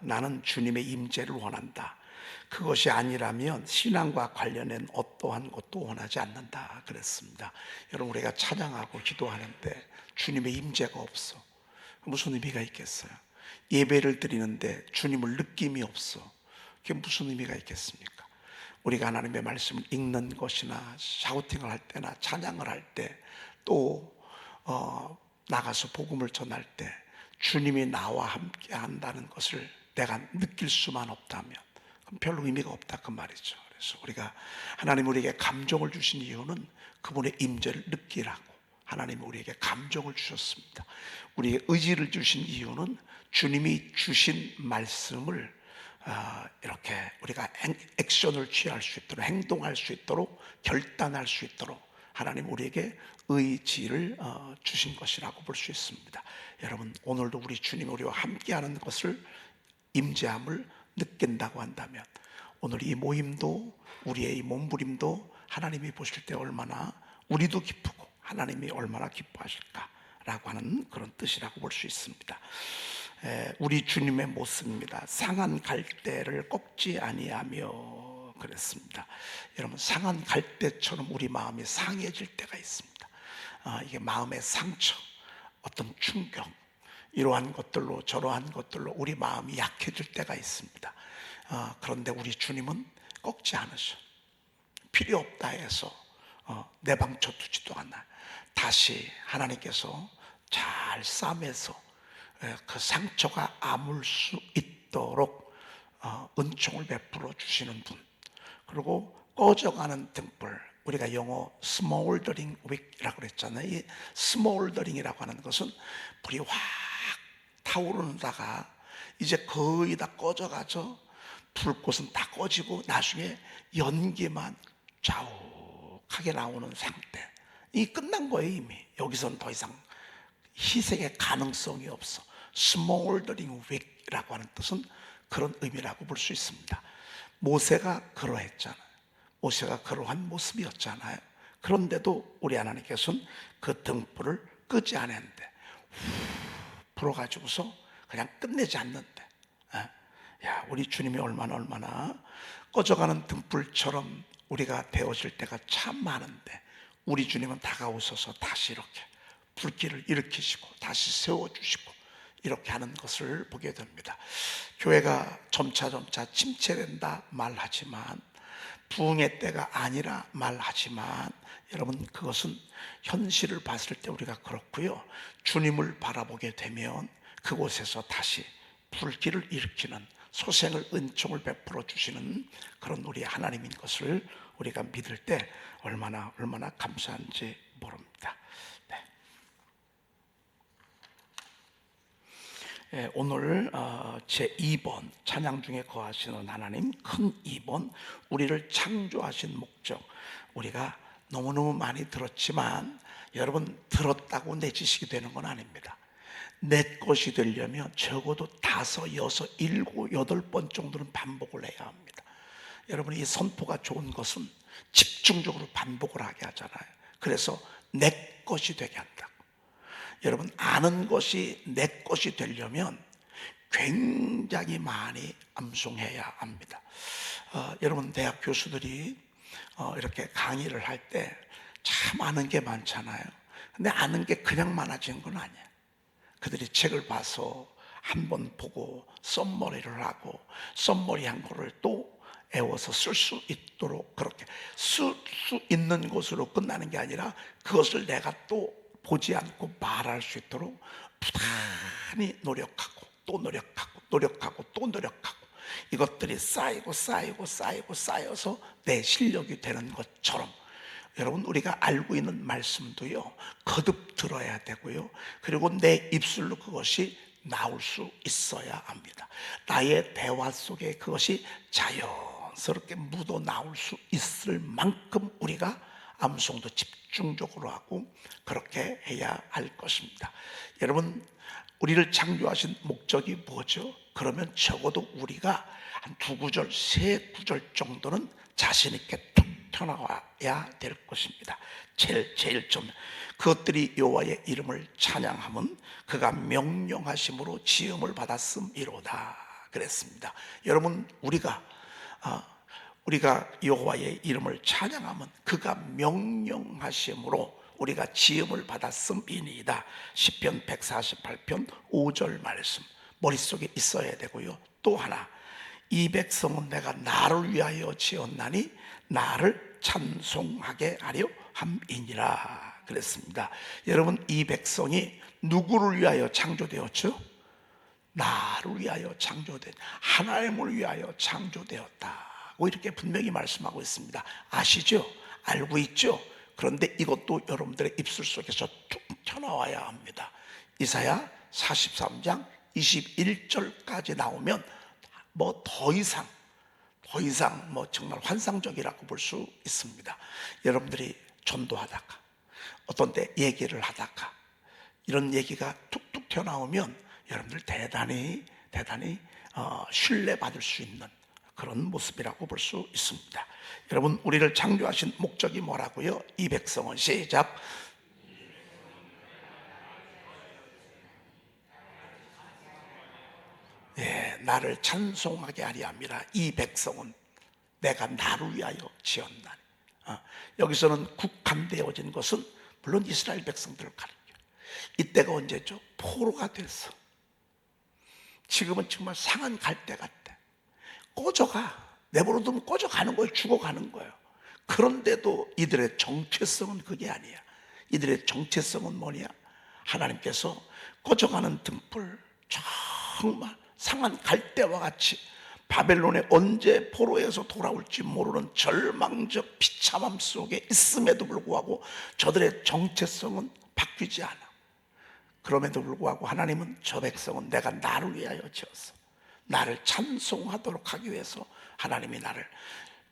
나는 주님의 임재를 원한다. 그것이 아니라면 신앙과 관련된 어떠한 것도 원하지 않는다 그랬습니다. 여러분, 우리가 찬양하고 기도하는데 주님의 임재가 없어. 무슨 의미가 있겠어요? 예배를 드리는데 주님을 느낌이 없어. 그게 무슨 의미가 있겠습니까? 우리가 하나님의 말씀을 읽는 것이나 샤우팅을 할 때나 찬양을 할 때, 또 나가서 복음을 전할 때 주님이 나와 함께 한다는 것을 내가 느낄 수만 없다면 그럼 별로 의미가 없다 그 말이죠. 그래서 우리가 하나님 우리에게 감정을 주신 이유는 그분의 임재를 느끼라고. 하나님이 우리에게 감정을 주셨습니다. 우리에게 의지를 주신 이유는 주님이 주신 말씀을 이렇게 우리가 액션을 취할 수 있도록, 행동할 수 있도록, 결단할 수 있도록 하나님 우리에게 의지를 주신 것이라고 볼 수 있습니다. 여러분, 오늘도 우리 주님 우리와 함께하는 것을, 임재함을 느낀다고 한다면 오늘 이 모임도, 우리의 이 몸부림도 하나님이 보실 때 얼마나 우리도 기쁘고 하나님이 얼마나 기뻐하실까라고 하는 그런 뜻이라고 볼 수 있습니다. 우리 주님의 모습입니다. 상한 갈대를 꺾지 아니하며 그랬습니다. 여러분, 상한 갈대처럼 우리 마음이 상해질 때가 있습니다. 이게 마음의 상처, 어떤 충격, 이러한 것들로, 저러한 것들로 우리 마음이 약해질 때가 있습니다. 그런데 우리 주님은 꺾지 않으셔. 필요 없다 해서 내방쳐 두지도 않아요. 다시 하나님께서 잘 싸매서 그 상처가 아물 수 있도록 은총을 베풀어 주시는 분. 그리고 꺼져가는 등불, 우리가 영어 smoldering wick라고 그랬잖아요. 이 smoldering이라고 하는 것은 불이 확 타오르다가 이제 거의 다 꺼져가죠. 불꽃은 다 꺼지고 나중에 연기만 자욱하게 나오는 상태. 이 끝난 거예요. 이미 여기서는 더 이상 희생의 가능성이 없어. smoldering wick라고 하는 뜻은 그런 의미라고 볼 수 있습니다. 모세가 그러했잖아요. 모세가 그러한 모습이었잖아요. 그런데도 우리 하나님께서는 그 등불을 끄지 않았는데 불어가지고서 그냥 끝내지 않는데, 야, 우리 주님이 얼마나 꺼져가는 등불처럼 우리가 되어질 때가 참 많은데 우리 주님은 다가오셔서 다시 이렇게 불길을 일으키시고 다시 세워주시고 이렇게 하는 것을 보게 됩니다. 교회가 점차 침체된다 말하지만, 부흥의 때가 아니라 말하지만, 여러분, 그것은 현실을 봤을 때 우리가 그렇고요. 주님을 바라보게 되면 그곳에서 다시 불길을 일으키는, 소생을, 은총을 베풀어 주시는 그런 우리 하나님인 것을 우리가 믿을 때 얼마나 감사한지 모릅니다. 오늘 제2번 찬양 중에 거하시는 하나님, 큰 2번, 우리를 창조하신 목적. 우리가 너무너무 많이 들었지만 여러분, 들었다고 내 지식이 되는 건 아닙니다. 내 것이 되려면 적어도 5, 6, 7, 8번 정도는 반복을 해야 합니다. 여러분, 이 선포가 좋은 것은 집중적으로 반복을 하게 하잖아요. 그래서 내 것이 되게 한다. 여러분, 아는 것이 내 것이 되려면 굉장히 많이 암송해야 합니다. 여러분, 대학 교수들이 이렇게 강의를 할 때 참 아는 게 많잖아요. 근데 아는 게 그냥 많아지는 건 아니에요. 그들이 책을 봐서 한 번 보고 썸머리를 하고 썸머리한 거를 또 애워서 쓸 수 있도록, 그렇게 쓸 수 있는 것으로 끝나는 게 아니라 그것을 내가 또 보지 않고 말할 수 있도록 부단히 노력하고 또 노력하고 또 노력하고, 이것들이 쌓여서 내 실력이 되는 것처럼, 여러분, 우리가 알고 있는 말씀도요, 거듭 들어야 되고요, 그리고 내 입술로 그것이 나올 수 있어야 합니다. 나의 대화 속에 그것이 자연스럽게 묻어 나올 수 있을 만큼 우리가 암송도 집중적으로 하고 그렇게 해야 할 것입니다. 여러분, 우리를 창조하신 목적이 뭐죠? 그러면 적어도 우리가 한 2구절, 3구절 정도는 자신 있게 툭 튀어나와야 될 것입니다. 제일 좀, 그것들이 여호와의 이름을 찬양하면 그가 명령하심으로 지음을 받았음이로다 그랬습니다. 여러분, 우리가 여호와의 이름을 찬양하면 그가 명령하심으로 우리가 지음을 받았음이니이다. 시편 148편 5절 말씀 머릿속에 있어야 되고요. 또 하나, 이 백성은 내가 나를 위하여 지었나니 나를 찬송하게 하려 함이니라 그랬습니다. 여러분, 이 백성이 누구를 위하여 창조되었죠? 나를 위하여 창조된, 하나님을 위하여 창조되었다고 이렇게 분명히 말씀하고 있습니다. 아시죠? 알고 있죠? 그런데 이것도 여러분들의 입술 속에서 툭 튀어나와야 합니다. 이사야 43장 21절까지 나오면 뭐 더 이상 뭐 정말 환상적이라고 볼 수 있습니다. 여러분들이 전도하다가 어떤 때 얘기를 하다가 이런 얘기가 툭툭 튀어나오면 여러분들 대단히 신뢰받을 수 있는 그런 모습이라고 볼 수 있습니다. 여러분, 우리를 창조하신 목적이 뭐라고요? 이 백성은 시작. 나를 찬송하게 하리 함이라. 이 백성은 내가 나를 위하여 지었나니. 여기서는 국한되어진 것은 물론 이스라엘 백성들을 가리켜요. 이때가 언제죠? 포로가 됐어. 지금은 정말 상한 갈대 같대. 꺼져가. 내버려두면 꺼져가는 거예요. 죽어가는 거예요. 그런데도 이들의 정체성은 그게 아니야. 이들의 정체성은 뭐냐? 하나님께서 꺼져가는 등불, 정말 상한 갈대와 같이 바벨론에 언제 포로에서 돌아올지 모르는 절망적 비참함 속에 있음에도 불구하고 저들의 정체성은 바뀌지 않아. 그럼에도 불구하고 하나님은 저 백성은 내가 나를 위하여 지었어. 나를 찬송하도록 하기 위해서 하나님이 나를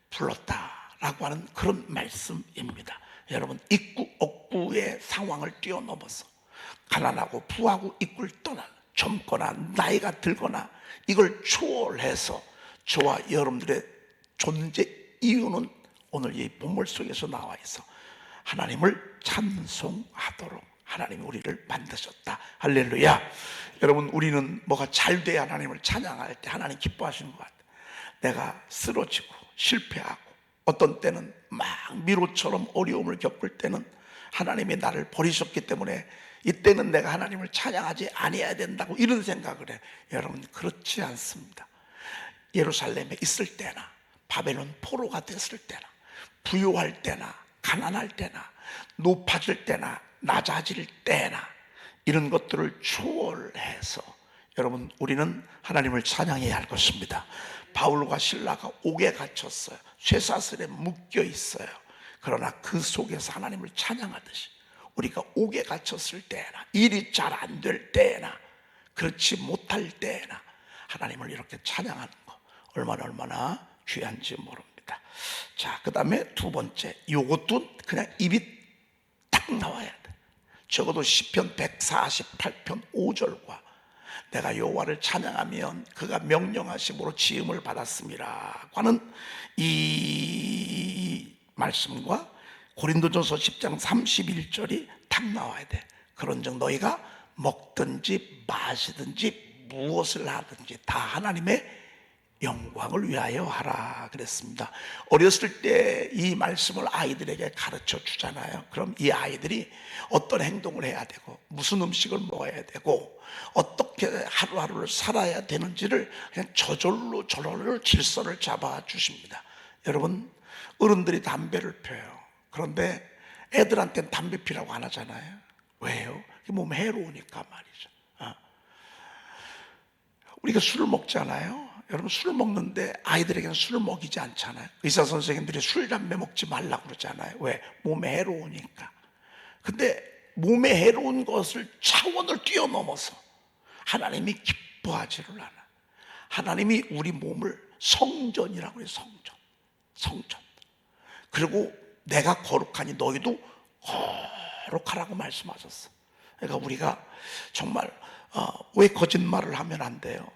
불렀다라고 하는 그런 말씀입니다. 여러분, 있고 없고의 상황을 뛰어넘어서 가난하고 부하고 있고를 떠나 젊거나 나이가 들거나 이걸 초월해서 저와 여러분들의 존재 이유는 오늘 이 본문 속에서 나와 있어. 하나님을 찬송하도록 하나님이 우리를 만드셨다. 할렐루야. 여러분, 우리는 뭐가 잘 돼야 하나님을 찬양할 때 하나님 기뻐하시는 것 같아요. 내가 쓰러지고 실패하고 어떤 때는 막 미로처럼 어려움을 겪을 때는 하나님이 나를 버리셨기 때문에 이때는 내가 하나님을 찬양하지 아니해야 된다고 이런 생각을 해. 여러분, 그렇지 않습니다. 예루살렘에 있을 때나 바벨론 포로가 됐을 때나 부유할 때나 가난할 때나 높아질 때나 낮아질 때나 이런 것들을 초월해서 여러분, 우리는 하나님을 찬양해야 할 것입니다. 바울과 실라가 옥에 갇혔어요. 쇠사슬에 묶여 있어요. 그러나 그 속에서 하나님을 찬양하듯이 우리가 옥에 갇혔을 때나 일이 잘 안 될 때나 그렇지 못할 때나 하나님을 이렇게 찬양하는 거 얼마나 귀한지 모릅니다. 자, 그 다음에 두 번째, 이것도 그냥 입이 딱 나와야 돼. 적어도 시편 148편 5절과 내가 여호와를 찬양하면 그가 명령하심으로 지음을 받았음이라고 하는 이 말씀과 고린도전서 10장 31절이 딱 나와야 돼. 그런즉 너희가 먹든지 마시든지 무엇을 하든지 다 하나님의 영광을 위하여 하라 그랬습니다. 어렸을 때 이 말씀을 아이들에게 가르쳐 주잖아요. 그럼 이 아이들이 어떤 행동을 해야 되고 무슨 음식을 먹어야 되고 어떻게 하루하루를 살아야 되는지를 그냥 저절로 질서를 잡아 주십니다. 여러분, 어른들이 담배를 펴요. 그런데 애들한테는 담배 피라고 안 하잖아요. 왜요? 몸에 해로우니까 말이죠. 우리가 술을 먹잖아요. 여러분, 술을 먹는데 아이들에게는 술을 먹이지 않잖아요. 의사 선생님들이 술, 담배 먹지 말라고 그러잖아요. 왜? 몸에 해로우니까. 근데 몸에 해로운 것을 차원을 뛰어넘어서 하나님이 기뻐하지를 않아. 하나님이 우리 몸을 성전이라고 해요. 성전. 그리고 내가 거룩하니 너희도 거룩하라고 말씀하셨어. 그러니까 우리가 정말 왜 거짓말을 하면 안 돼요?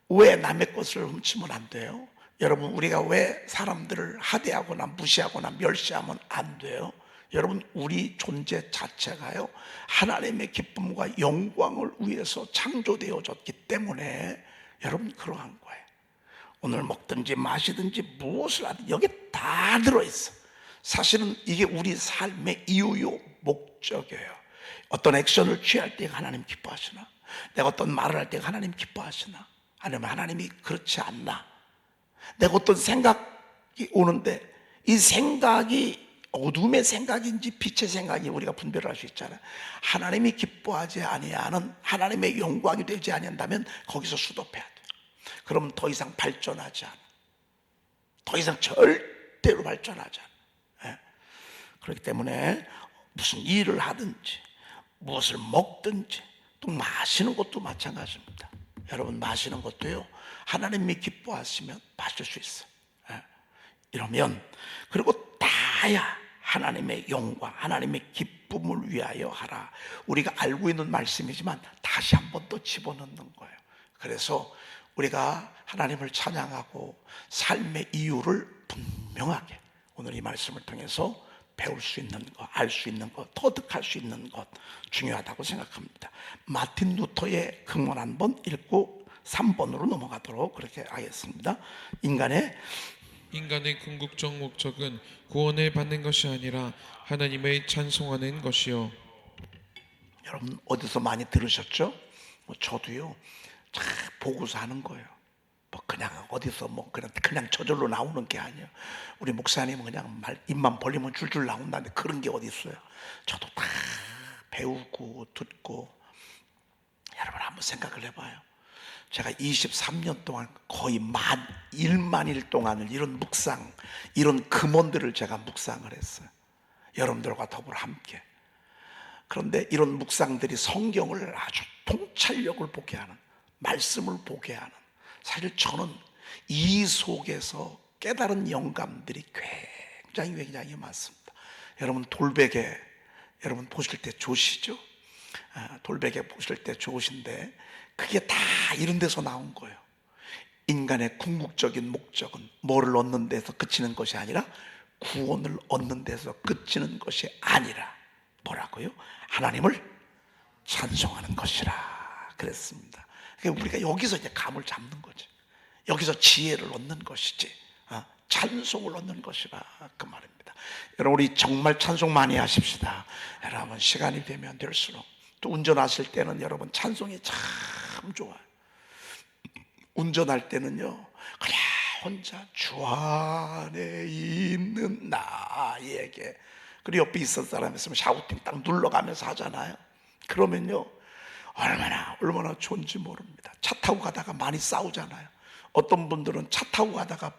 왜 남의 것을 훔치면 안 돼요? 여러분, 우리가 왜 사람들을 하대하거나 무시하거나 멸시하면 안 돼요? 여러분, 우리 존재 자체가요 하나님의 기쁨과 영광을 위해서 창조되어졌기 때문에 여러분 그러한 거예요. 오늘 먹든지 마시든지 무엇을 하든 여기 다 들어있어. 사실은 이게 우리 삶의 이유요 목적이에요. 어떤 액션을 취할 때 하나님 기뻐하시나? 내가 어떤 말을 할 때 하나님 기뻐하시나? 아니면 하나님이 그렇지 않나? 내가 어떤 생각이 오는데 이 생각이 어둠의 생각인지 빛의 생각이 우리가 분별을 할 수 있잖아요. 하나님이 기뻐하지 아니하는, 하나님의 영광이 되지 아니한다면 거기서 수도해야 돼요. 그러면 더 이상 발전하지 않아. 더 이상 절대로 발전하지 않아. 예. 그렇기 때문에 무슨 일을 하든지 무엇을 먹든지 또 마시는 것도 마찬가지입니다. 여러분 마시는 것도요, 하나님이 기뻐하시면 마실 수 있어요. 예. 이러면, 그리고 다야 하나님의 영광, 하나님의 기쁨을 위하여 하라. 우리가 알고 있는 말씀이지만 다시 한 번 더 집어넣는 거예요. 그래서 우리가 하나님을 찬양하고 삶의 이유를 분명하게 오늘 이 말씀을 통해서 배울 수 있는 것, 알 수 있는 것, 터득할 수 있는 것 중요하다고 생각합니다. 마틴 루터의 금원 한번 읽고 3번으로 넘어가도록 그렇게 하겠습니다. 인간의 궁극적 목적은 구원을 받는 것이 아니라 하나님을 찬송하는 것이요. 여러분 어디서 많이 들으셨죠? 저도요, 참 보고서 하는 거예요. 뭐 그냥 어디서 뭐 그냥 저절로 나오는 게 아니에요. 우리 목사님은 그냥 입만 벌리면 줄줄 나온다는데 그런 게 어디 있어요. 저도 다 배우고 듣고. 여러분 한번 생각을 해봐요. 제가 23년 동안 거의 1만 일 동안을 이런 묵상, 이런 금원들을 제가 묵상을 했어요. 여러분들과 더불어 함께. 그런데 이런 묵상들이 성경을 아주 통찰력을 보게 하는, 말씀을 보게 하는, 사실 저는 이 속에서 깨달은 영감들이 굉장히 많습니다. 여러분 돌베개 여러분 보실 때 좋으시죠? 돌베개 보실 때 좋으신데 그게 다 이런 데서 나온 거예요. 인간의 궁극적인 목적은 뭐를 얻는 데서 그치는 것이 아니라 구원을 얻는 데서 그치는 것이 아니라 뭐라고요? 하나님을 찬송하는 것이라 그랬습니다. 그러니까 우리가 여기서 이제 감을 잡는 거지. 여기서 지혜를 얻는 것이지, 찬송을 얻는 것이라 그 말입니다. 여러분 우리 정말 찬송 많이 하십시다. 여러분 시간이 되면 될수록, 또 운전하실 때는 여러분 찬송이 참 좋아요. 운전할 때는요, 그냥 혼자 주 안에 있는 나에게, 그리고 옆에 있을 사람 있으면 샤우팅 딱 눌러가면서 하잖아요. 그러면요 얼마나 좋은지 모릅니다. 차 타고 가다가 많이 싸우잖아요. 어떤 분들은 차 타고 가다가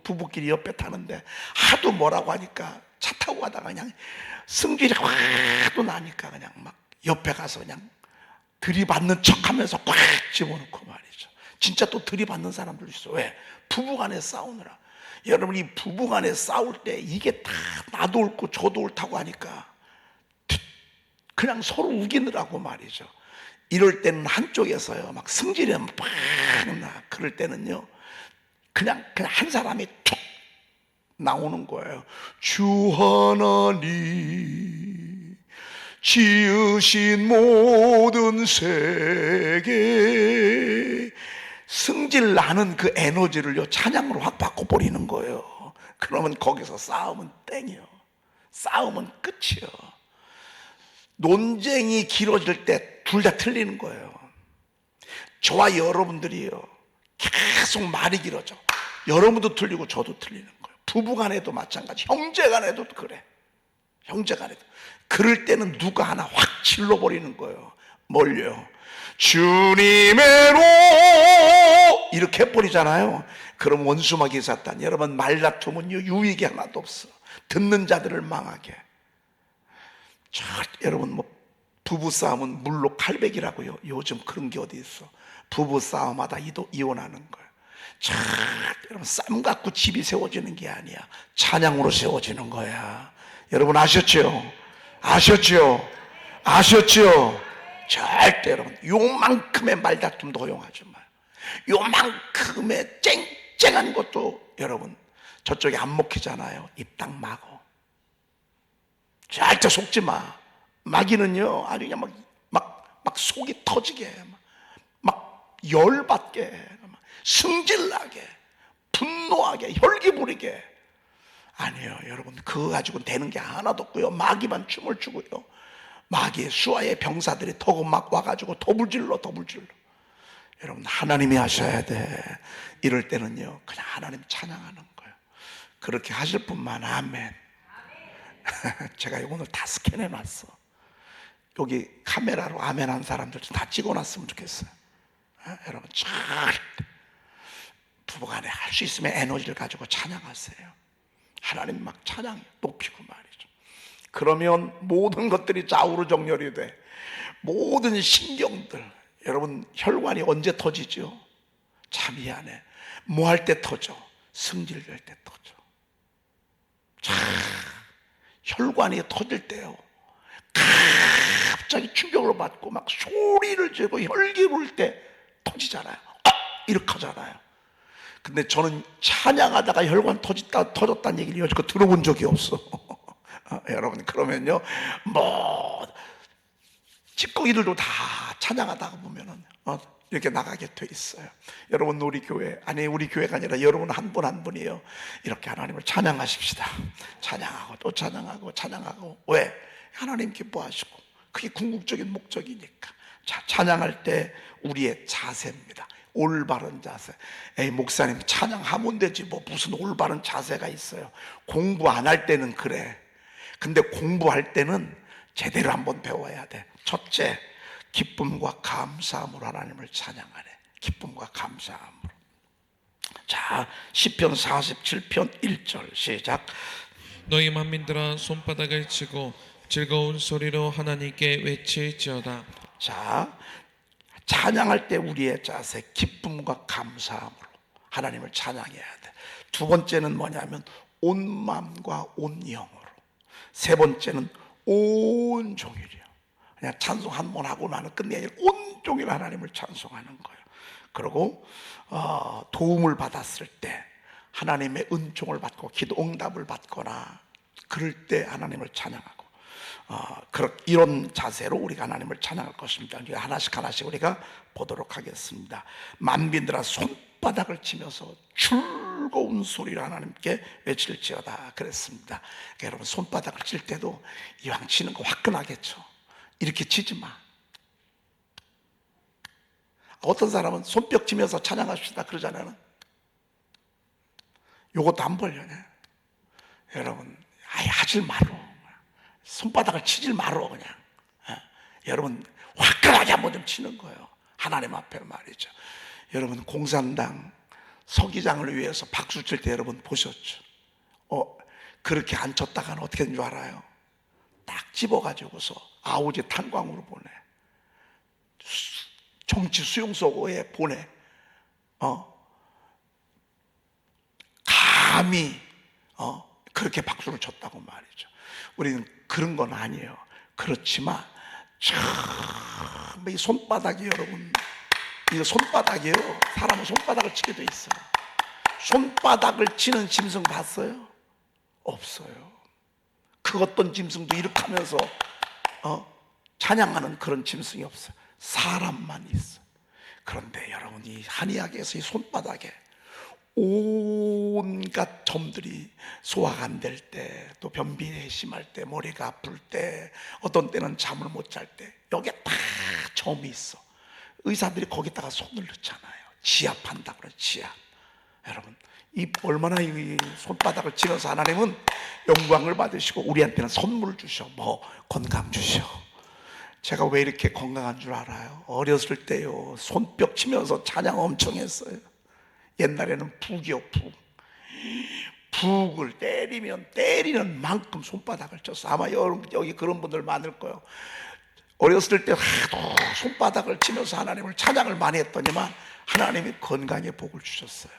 부부끼리 옆에 타는데 하도 뭐라고 하니까 차 타고 가다가 그냥 승질이 확 나니까 그냥 막 옆에 가서 그냥 들이받는 척하면서 꽉 집어넣고 말이죠. 진짜 또 들이받는 사람들 있어. 왜? 부부간에 싸우느라. 여러분 이 부부간에 싸울 때 이게 다 나도 옳고 저도 옳다고 하니까 그냥 서로 우기느라고 말이죠. 이럴 때는 한쪽에서요 막 승질이 막 나. 그럴 때는요 그냥 한 사람이 툭 나오는 거예요. 주 하나님 지으신 모든 세계. 승질 나는 그 에너지를요 찬양으로 확 바꿔버리는 거예요. 그러면 거기서 싸움은 땡이요. 싸움은 끝이요. 논쟁이 길어질 때 둘 다 틀리는 거예요. 저와 여러분들이요 계속 말이 길어져. 여러분도 틀리고 저도 틀리는 거예요. 부부간에도 마찬가지, 형제간에도 그래. 형제간에도. 그럴 때는 누가 하나 확 질러버리는 거예요. 뭘요? 주님의로 이렇게 해버리잖아요. 그럼 원수마귀 사탄, 여러분 말다툼은요 유익이 하나도 없어. 듣는 자들을 망하게. 여러분 뭐 부부싸움은 물로 칼백이라고요. 요즘 그런 게 어디 있어. 부부싸움하다 이혼하는 거예요. 여러분 쌈 갖고 집이 세워지는 게 아니야. 찬양으로 세워지는 거야. 여러분 아셨죠? 아셨죠? 절대 여러분 요만큼의 말다툼도 허용하지 마요. 요만큼의 쨍쨍한 것도 여러분 저쪽에 안 먹히잖아요. 입 딱 막어. 절대 속지 마. 마귀는요 아주 그냥 막 속이 터지게, 막 열받게, 승질나게, 분노하게, 혈기 부리게. 아니에요. 여러분, 그거 가지고 되는 게 하나도 없고요. 마귀만 춤을 추고요. 마귀의 수하의 병사들이 더 막 와가지고 더불질러. 여러분, 하나님이 하셔야 돼. 이럴 때는요, 그냥 하나님 찬양하는 거예요. 그렇게 하실 분만. 아멘. 제가 오늘 다 스캔해놨어. 여기 카메라로 아멘 한 사람들 다 찍어놨으면 좋겠어요. 여러분, 절대 부부간에 할 수 있으면 에너지를 가지고 찬양하세요. 하나님 막 찬양 높이고 말이죠. 그러면 모든 것들이 좌우로정렬이 돼. 모든 신경들. 여러분, 혈관이 언제 터지죠? 잠이 안에 뭐 할 때 터져? 승질될 때 터져. 자, 혈관이 터질 때요, 갑자기 충격을 받고 막 소리를 지르고 혈기 부를 때 터지잖아요. 이렇게 하잖아요. 근데 저는 찬양하다가 혈관 터졌다는 얘기를 여지껏 들어본 적이 없어. 여러분, 그러면요, 뭐 찌꺼기들도 다 찬양하다가 보면은 이렇게 나가게 돼 있어요. 여러분, 우리 교회, 아니 우리 교회가 아니라 여러분 한 분 한 분이요, 이렇게 하나님을 찬양하십시다. 찬양하고 또 찬양하고. 왜? 하나님 기뻐하시고, 그게 궁극적인 목적이니까. 자, 찬양할 때 우리의 자세입니다. 올바른 자세. 에이, 목사님, 찬양하면 되지 뭐 무슨 올바른 자세가 있어요. 공부 안 할 때는 그래. 근데 공부할 때는 제대로 한번 배워야 돼. 첫째, 기쁨과 감사함으로 하나님을 찬양하래. 기쁨과 감사함으로. 자, 시편 47편 1절 시작. 너희 만민들아 손바닥을 치고 즐거운 소리로 하나님께 외칠지어다. 자, 찬양할 때 우리의 자세, 기쁨과 감사함으로 하나님을 찬양해야 돼. 두 번째는 뭐냐면 온 마음과 온 영으로. 세 번째는 온 종일이요. 그냥 찬송 한 번 하고 나는 끝내야 온종일 하나님을 찬송하는 거예요. 그리고 도움을 받았을 때, 하나님의 은총을 받고 기도 응답을 받거나 그럴 때 하나님을 찬양하고, 이런 자세로 우리가 하나님을 찬양할 것입니다. 하나씩 우리가 보도록 하겠습니다. 만민들아 손바닥을 치면서 즐거운 소리를 하나님께 외칠지어다 그랬습니다. 그러니까 여러분, 손바닥을 칠 때도 이왕 치는 거 화끈하겠죠. 이렇게 치지 마. 어떤 사람은 손뼉 치면서 찬양합시다 그러잖아요. 요것도 안 벌려네. 여러분, 아예 하질 말어. 손바닥을 치질 말어 그냥. 여러분, 화끈하게 한번 좀 치는 거예요. 하나님 앞에 말이죠. 여러분, 공산당 서기장을 위해서 박수 칠 때 여러분 보셨죠? 그렇게 안 쳤다가는 어떻게 된 줄 알아요? 딱 집어가지고서 아우지 탄광으로 보내. 정치 수용소에 보내. 감히 그렇게 박수를 쳤다고 말이죠. 우리는 그런 건 아니에요. 그렇지만 참 이 손바닥이, 여러분, 이거 손바닥이에요. 사람은 손바닥을 치게 돼 있어요. 손바닥을 치는 짐승 봤어요? 없어요. 그 어떤 짐승도 이렇게 하면서 찬양하는 그런 짐승이 없어요. 사람만 있어요. 그런데 여러분, 이 한의학에서 이 손바닥에 온갖 점들이 소화가 안 될 때, 또 변비에 심할 때, 머리가 아플 때, 어떤 때는 잠을 못 잘 때, 여기에 다 점이 있어. 의사들이 거기다가 손을 넣잖아요. 지압한다 그래, 지압. 여러분, 이 얼마나 이 손바닥을 치면서 하나님은 영광을 받으시고 우리한테는 선물을 주셔. 뭐 건강 주셔. 제가 왜 이렇게 건강한 줄 알아요? 어렸을 때요, 손뼉 치면서 찬양 엄청 했어요. 옛날에는 북이요, 북. 북을 때리는 만큼 손바닥을 쳤어. 아마 여기 그런 분들 많을 거예요. 어렸을 때 하도 손바닥을 치면서 하나님을 찬양을 많이 했더니만 하나님이 건강에 복을 주셨어요.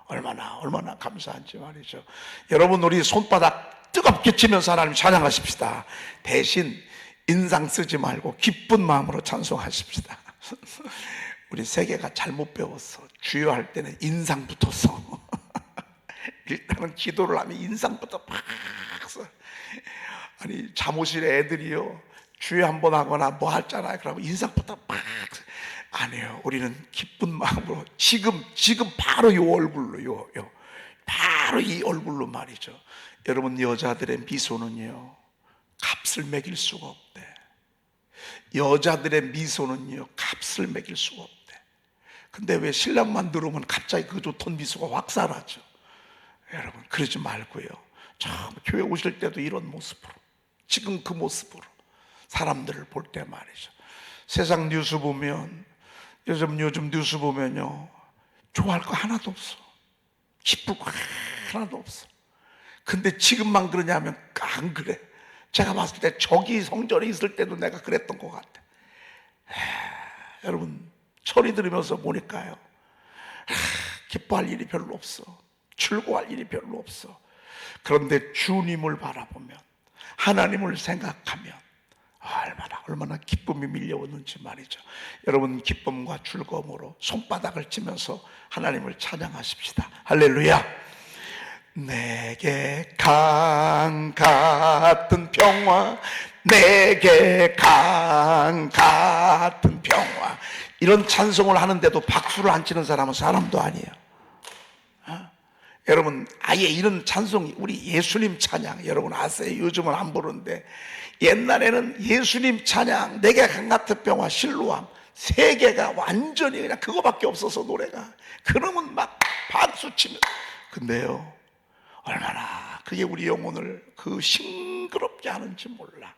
얼마나 감사한지 말이죠. 여러분, 우리 손바닥 뜨겁게 치면서 하나님 찬양하십시다. 대신 인상 쓰지 말고 기쁜 마음으로 찬송하십시다. 우리 세계가 잘못 배웠어. 주여할 때는 인상부터 써. 일단은 기도를 하면 인상부터 팍 써. 아니, 잠옷실에 애들이요, 주여 한번 하거나 뭐 하잖아요. 그러면 인상부터 팍. 아니에요. 우리는 기쁜 마음으로 지금 바로 요 얼굴로 바로 이 얼굴로 말이죠. 여러분, 여자들의 미소는요 값을 매길 수가 없대. 여자들의 미소는요 값을 매길 수가 없대. 근데 왜 신랑만 들어오면 갑자기 그 좋던 미소가 확 사라져? 여러분, 그러지 말고요. 참 교회 오실 때도 이런 모습으로, 지금 그 모습으로 사람들을 볼 때 말이죠. 세상 뉴스 보면, 요즘 뉴스 보면요 좋아할 거 하나도 없어. 기쁠 거 하나도 없어. 근데 지금만 그러냐면 안 그래. 제가 봤을 때 저기 성전에 있을 때도 내가 그랬던 것 같아. 여러분, 소리 들으면서 보니까요 기뻐할 일이 별로 없어. 즐거워할 일이 별로 없어. 그런데 주님을 바라보면, 하나님을 생각하면 얼마나 기쁨이 밀려오는지 말이죠. 여러분, 기쁨과 즐거움으로 손바닥을 치면서 하나님을 찬양하십시다. 할렐루야. 내게 강 같은 평화, 내게 강 같은 평화. 이런 찬송을 하는데도 박수를 안 치는 사람은 사람도 아니에요. 여러분, 아예 이런 찬송이, 우리 예수님 찬양, 여러분 아세요? 요즘은 안 부르는데 옛날에는 예수님 찬양, 내게 강 같은 평화, 실로암, 세 개가 완전히 그냥 그거밖에 없어서 노래가. 그러면 막 박수 치면. 근데요, 얼마나 그게 우리 영혼을 그 싱그럽게 하는지 몰라.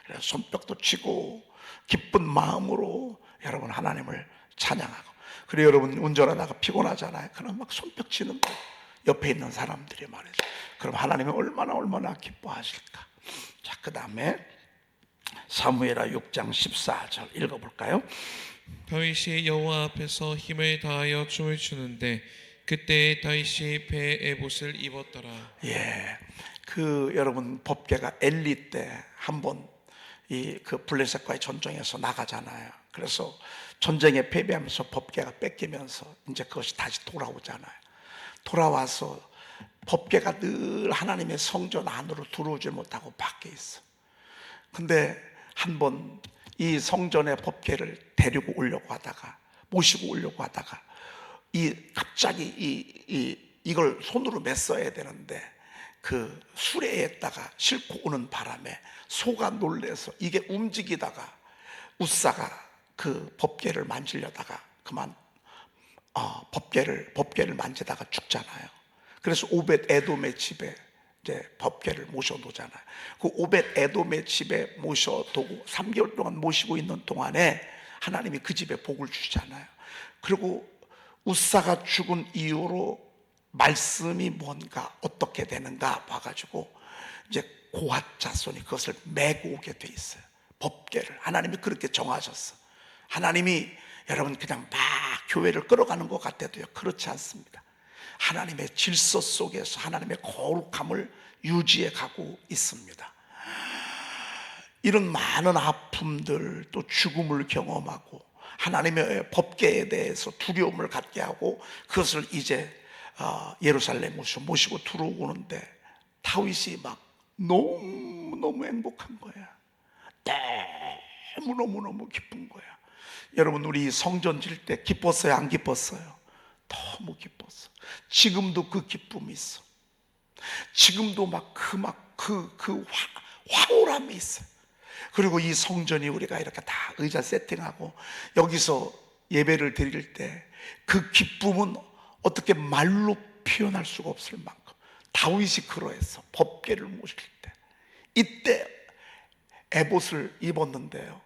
그래서 손뼉도 치고 기쁜 마음으로 여러분 하나님을 찬양하고. 그리고 여러분 운전하다가 피곤하잖아요. 그럼 막 손뼉 치는 거 옆에 있는 사람들이 말이죠. 그럼 하나님이 얼마나 기뻐하실까. 자, 그 다음에 사무엘하 6장 14절 읽어볼까요? 다윗이 여호와 앞에서 힘을 다하여 춤을 추는데 그때 다윗이 배에 에봇을 입었더라. 예, 그 여러분 법궤가 엘리 때 한번 이 그 블레셋과의 전쟁에서 나가잖아요. 그래서 전쟁에 패배하면서 법궤가 뺏기면서 이제 그것이 다시 돌아오잖아요. 돌아와서 법궤가 늘 하나님의 성전 안으로 들어오지 못하고 밖에 있어. 근데 한번 이 성전의 법궤를 데리고 오려고 하다가, 모시고 오려고 하다가 갑자기 이걸 손으로 mes어야 되는데 그 수레에다가 싣고 오는 바람에 소가 놀래서 이게 움직이다가 우사가 그 법궤를 만지려다가 그만 법궤를 만지다가 죽잖아요. 그래서 오벳 에돔의 집에 이제 법궤를 모셔놓잖아요. 그 오벳 에돔의 집에 모셔두고 3개월 동안 모시고 있는 동안에 하나님이 그 집에 복을 주시잖아요. 그리고 우사가 죽은 이후로 말씀이 뭔가 어떻게 되는가 봐가지고 이제 고핫 자손이 그것을 메고 오게 돼 있어요. 법궤를 하나님이 그렇게 정하셨어. 하나님이 여러분 그냥 막 교회를 끌어가는 것 같아도요, 그렇지 않습니다. 하나님의 질서 속에서 하나님의 거룩함을 유지해 가고 있습니다. 이런 많은 아픔들, 또 죽음을 경험하고 하나님의 법궤에 대해서 두려움을 갖게 하고 그것을 이제 예루살렘으로 모시고 들어오는데 다윗이 막 너무너무 행복한 거야. 너무너무 기쁜 거야. 여러분, 우리 성전 질 때 기뻤어요, 안 기뻤어요? 너무 기뻤어. 지금도 그 기쁨이 있어. 지금도 그 황홀함이 있어. 그리고 이 성전이 우리가 이렇게 다 의자 세팅하고 여기서 예배를 드릴 때 그 기쁨은 어떻게 말로 표현할 수가 없을 만큼 다윗이 그러했어. 법궤를 모실 때 이때 에봇을 입었는데요,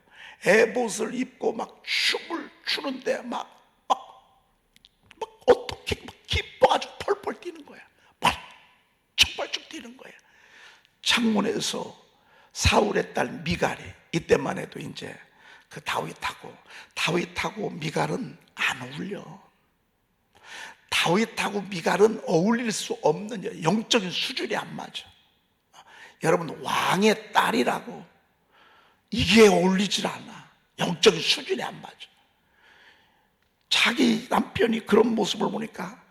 에봇을 입고 막 춤을 추는데 막 어떻게 막 기뻐가지고 펄펄 뛰는 거야. 막 촉발쭉 뛰는 거야. 창문에서 사울의 딸 미갈이, 이때만 해도 이제 그 다윗하고 미갈은 안 어울려. 다윗하고 미갈은 어울릴 수 없는, 영적인 수준이 안 맞아. 여러분, 왕의 딸이라고 이게 어울리질 않아. 영적인 수준이 안 맞아. 자기 남편이 그런 모습을 보니까,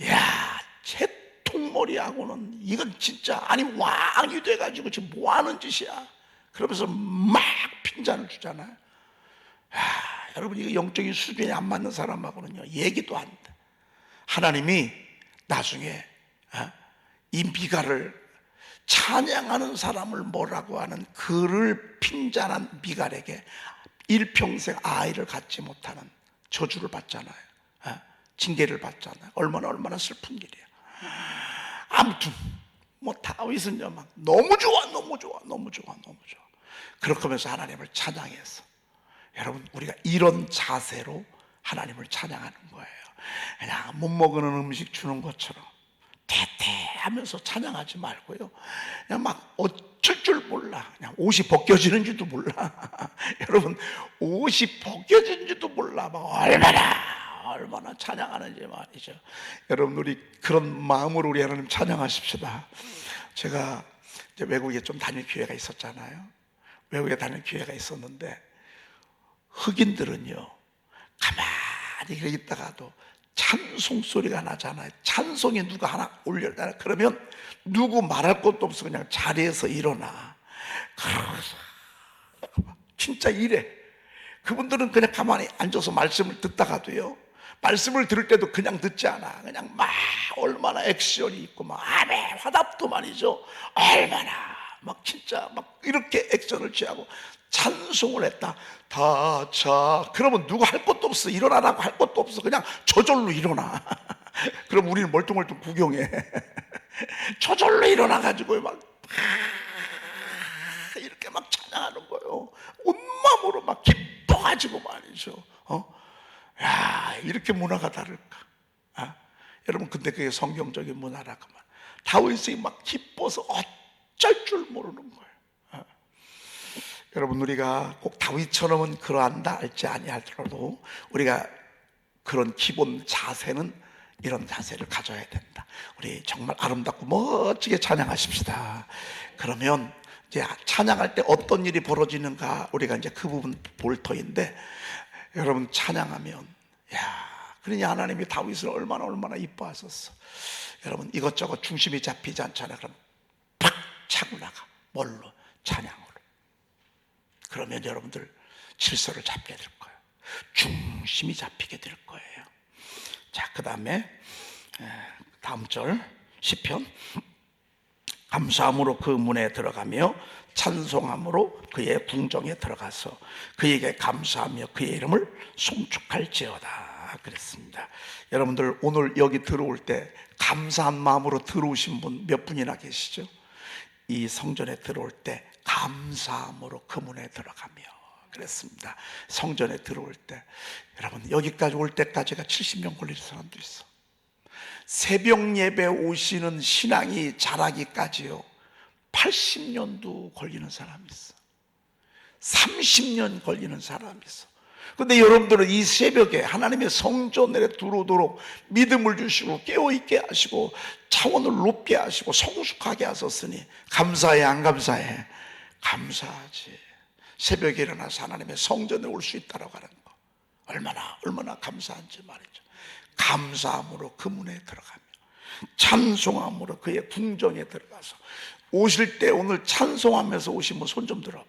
야, 채통머리하고는 이건 진짜, 아니 왕이 돼가지고 지금 뭐 하는 짓이야. 그러면서 막 핀잔을 주잖아요. 여러분, 이거 영적인 수준이 안 맞는 사람하고는요 얘기도 안 돼. 하나님이 나중에 이 미갈을, 찬양하는 사람을 뭐라고 하는 그를 핀잔한 미갈에게 일평생 아이를 갖지 못하는 저주를 받잖아요. 징계를 받잖아요. 얼마나 슬픈 일이야. 아무튼 뭐 다윗은요 막 너무 좋아. 그렇게 하면서 하나님을 찬양해서, 여러분, 우리가 이런 자세로 하나님을 찬양하는 거예요. 그냥 못 먹는 음식 주는 것처럼 대대하면서 찬양하지 말고요, 그냥 막 어쩔 줄 몰라, 그냥 옷이 벗겨지는지도 몰라. 여러분, 옷이 벗겨지는지도 몰라. 막 얼마나 찬양하는지 말이죠. 여러분, 우리 그런 마음으로 우리 하나님 찬양하십시다. 제가 이제 외국에 좀 다닐 기회가 있었잖아요. 외국에 다닐 기회가 있었는데 흑인들은요 가만히 있다가도 찬송 소리가 나잖아요. 찬송에 누가 하나 올려다 그러면 누구 말할 것도 없어 그냥 자리에서 일어나. 진짜 이래. 그분들은 그냥 가만히 앉아서 말씀을 듣다가도요, 말씀을 들을 때도 그냥 듣지 않아. 그냥 막 얼마나 액션이 있고 막 아멘 화답도 말이죠. 얼마나 막 진짜 막 이렇게 액션을 취하고 찬송을 했다. 다차. 그러면 누가 할 것도 없어. 일어나라고 할 것도 없어. 그냥 저절로 일어나. 그럼 우리는 멀뚱멀뚱 구경해. 저절로 일어나가지고 막 이렇게 막 찬양하는 거예요. 온 마음으로 막 기뻐가지고 말이죠. 야, 이렇게 문화가 다를까? 여러분, 근데 그게 성경적인 문화라고만. 다윗이 막 기뻐서 어쩔 줄 모르는 거예요. 여러분, 우리가 꼭 다윗처럼은 그러한다 할지 아니하더라도 우리가 그런 기본 자세는 이런 자세를 가져야 된다. 우리 정말 아름답고 멋지게 찬양하십시다. 그러면 이제 찬양할 때 어떤 일이 벌어지는가, 우리가 이제 그 부분 볼 터인데, 여러분, 찬양하면, 그러니 하나님이 다윗을 얼마나 이뻐하셨어. 여러분, 이것저것 중심이 잡히지 않잖아요. 그럼 팍 차고 나가. 뭘로? 찬양으로. 그러면 여러분들 질서를 잡게 될 거예요. 중심이 잡히게 될 거예요. 자, 그 다음에 다음 절 시편. 감사함으로 그 문에 들어가며 찬송함으로 그의 궁정에 들어가서 그에게 감사하며 그의 이름을 송축할지어다 그랬습니다. 여러분들, 오늘 여기 들어올 때 감사한 마음으로 들어오신 분 몇 분이나 계시죠? 이 성전에 들어올 때 감사함으로 그 문에 들어가며 그랬습니다. 성전에 들어올 때, 여러분, 여기까지 올 때까지가 70년 걸리는 사람도 있어. 새벽 예배 오시는 신앙이 자라기까지요 80년도 걸리는 사람이 있어. 30년 걸리는 사람이 있어. 근데 여러분들은 이 새벽에 하나님의 성전에 들어오도록 믿음을 주시고 깨어있게 하시고 차원을 높게 하시고 성숙하게 하셨으니 감사해, 안 감사해? 감사하지. 새벽에 일어나서 하나님의 성전에 올 수 있다고 하는 거 얼마나 감사한지 말이죠. 감사함으로 그 문에 들어가며 찬송함으로 그의 궁정에 들어가서, 오실 때 오늘 찬송하면서 오시면 손 좀 들어봐.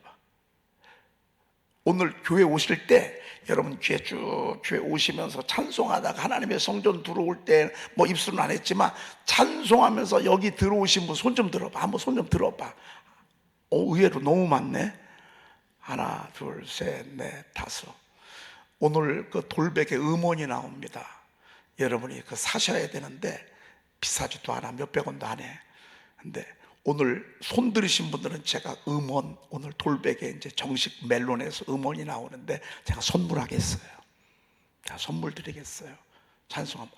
오늘 교회 오실 때 여러분 교회 오시면서 찬송하다가 하나님의 성전 들어올 때 뭐 입술은 안 했지만 찬송하면서 여기 들어오신 분 손 좀 들어봐. 한번 손 좀 들어봐. 의외로 너무 많네. 하나, 둘, 셋, 넷, 다섯. 오늘 그 돌베개 음원이 나옵니다. 여러분이 그 사셔야 되는데 비싸지도 않아. 몇백 원도 안 해. 근데 오늘 손 들으신 분들은 제가 음원, 오늘 돌베개 이제 정식 멜론에서 음원이 나오는데 제가 선물하겠어요. 제가 선물 드리겠어요. 찬송함.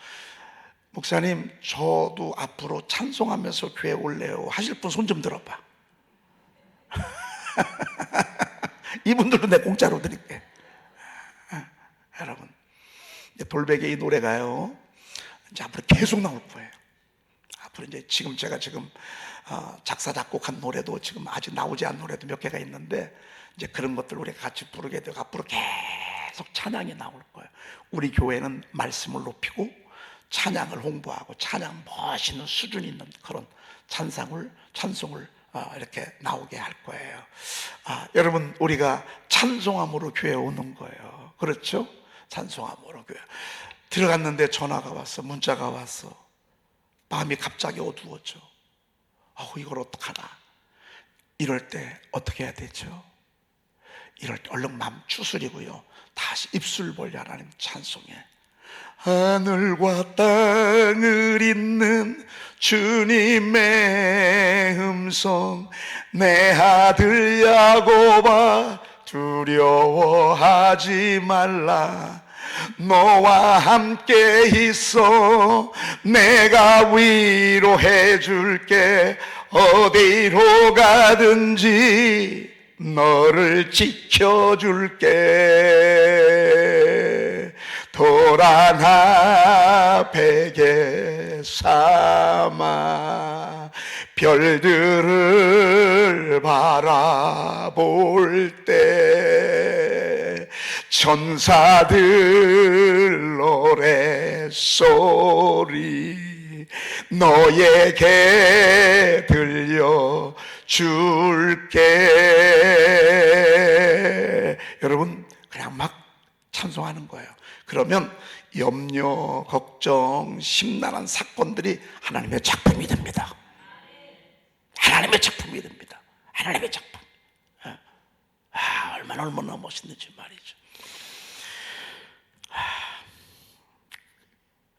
목사님, 저도 앞으로 찬송하면서 교회 올래요 하실 분 손 좀 들어봐. 이분들도 내 공짜로 드릴게. 여러분, 돌베개 이 노래가요 이제 앞으로 계속 나올 거예요. 앞으로 이제 제가 작사 작곡한 노래도 지금 아직 나오지 않은 노래도 몇 개가 있는데, 이제 그런 것들 우리가 같이 부르게 되고 앞으로 계속 찬양이 나올 거예요. 우리 교회는 말씀을 높이고 찬양을 홍보하고 찬양 멋있는 수준 있는 그런 찬송을 이렇게 나오게 할 거예요. 여러분, 우리가 찬송함으로 교회에 오는 거예요. 그렇죠? 찬송함으로. 들어갔는데 전화가 왔어, 문자가 왔어. 마음이 갑자기 어두워져. 이걸 어떡하나. 이럴 때 어떻게 해야 되죠? 이럴 때 얼른 마음 추스리고요, 다시 입술 벌려 하나님 찬송해. 하늘과 땅을 잇는 주님의 음성, 내 아들 야곱아 두려워하지 말라. 너와 함께 있어 내가 위로해 줄게. 어디로 가든지 너를 지켜줄게. 도란 베개 삼아 별들을 바라볼 때 천사들 노래소리 너에게 들려줄게. 여러분 그냥 막 찬송하는 거예요. 그러면 염려, 걱정, 심란한 사건들이 하나님의 작품이 됩니다. 하나님의 작품이 됩니다. 하나님의 작품. 얼마나 멋있는지 말이죠.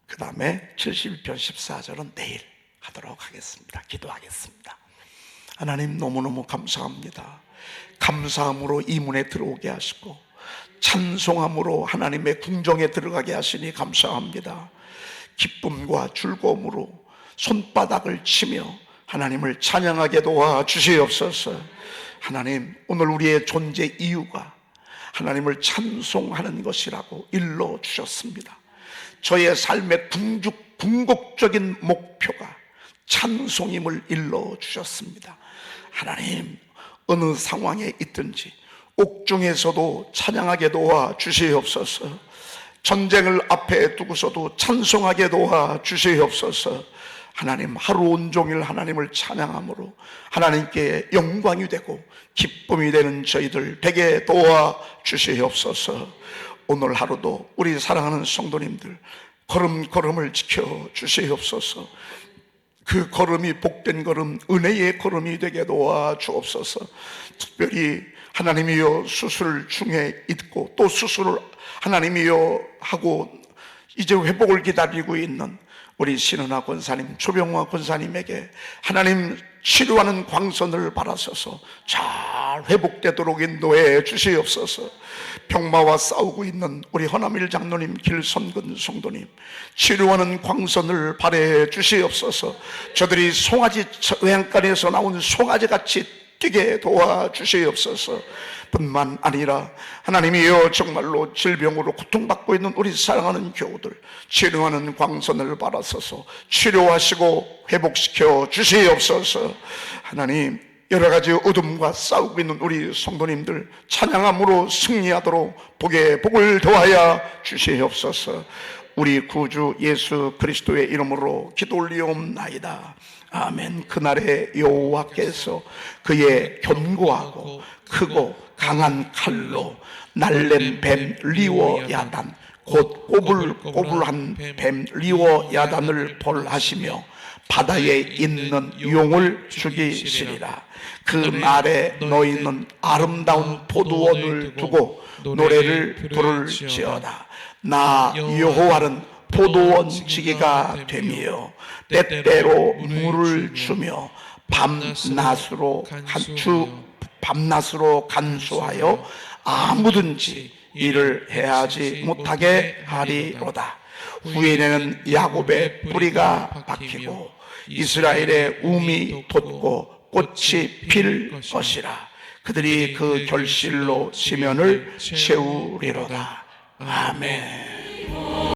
그 다음에 71편 14절은 내일 하도록 하겠습니다. 기도하겠습니다. 하나님 너무너무 감사합니다. 감사함으로 이 문에 들어오게 하시고 찬송함으로 하나님의 궁정에 들어가게 하시니 감사합니다. 기쁨과 즐거움으로 손바닥을 치며 하나님을 찬양하게 도와주시옵소서. 하나님 오늘 우리의 존재 이유가 하나님을 찬송하는 것이라고 일러주셨습니다. 저의 삶의 궁극적인 목표가 찬송임을 일러주셨습니다. 하나님 어느 상황에 있든지 옥중에서도 찬양하게 도와주시옵소서. 전쟁을 앞에 두고서도 찬송하게 도와주시옵소서. 하나님 하루 온종일 하나님을 찬양함으로 하나님께 영광이 되고 기쁨이 되는 저희들 되게 도와주시옵소서. 오늘 하루도 우리 사랑하는 성도님들 걸음걸음을 지켜주시옵소서. 그 걸음이 복된 걸음, 은혜의 걸음이 되게 도와주옵소서. 특별히 하나님이여 수술 중에 있고 또 수술을 하나님이여 하고 이제 회복을 기다리고 있는 우리 신은아 권사님, 조병화 권사님에게 하나님 치료하는 광선을 받아서서 잘 회복되도록 인도해 주시옵소서. 병마와 싸우고 있는 우리 허남일 장로님, 길선근 성도님 치료하는 광선을 발해 주시옵소서. 저들이 송아지 외양간에서 나온 송아지같이 뛰게 도와주시옵소서. 뿐만 아니라 하나님이여 정말로 질병으로 고통받고 있는 우리 사랑하는 교우들 치료하는 광선을 받아서서 치료하시고 회복시켜 주시옵소서. 하나님 여러 가지 어둠과 싸우고 있는 우리 성도님들 찬양함으로 승리하도록 복을 더하여 주시옵소서. 우리 구주 예수 그리스도의 이름으로 기도 올리옵나이다. 아멘. 그날에 여호와께서 그의 견고하고 크고 강한 칼로 날렘 뱀 리워 야단 곧 꼬불꼬불한 뱀 리워 야단을 벌하시며 바다에 있는 용을 죽이시리라. 그 날에 너희는 아름다운 포도원을 두고 노래를 부를지어다. 나 여호와는 포도원 지기가 되며 때때로 물을 주며 밤낮으로 간수하여 아무든지 일을 해하지 못하게 하리로다. 후에는 야곱의 뿌리가 박히고 이스라엘의 움이 돋고 꽃이 필 것이라. 그들이 그 결실로 지면을 채우리로다. 아멘.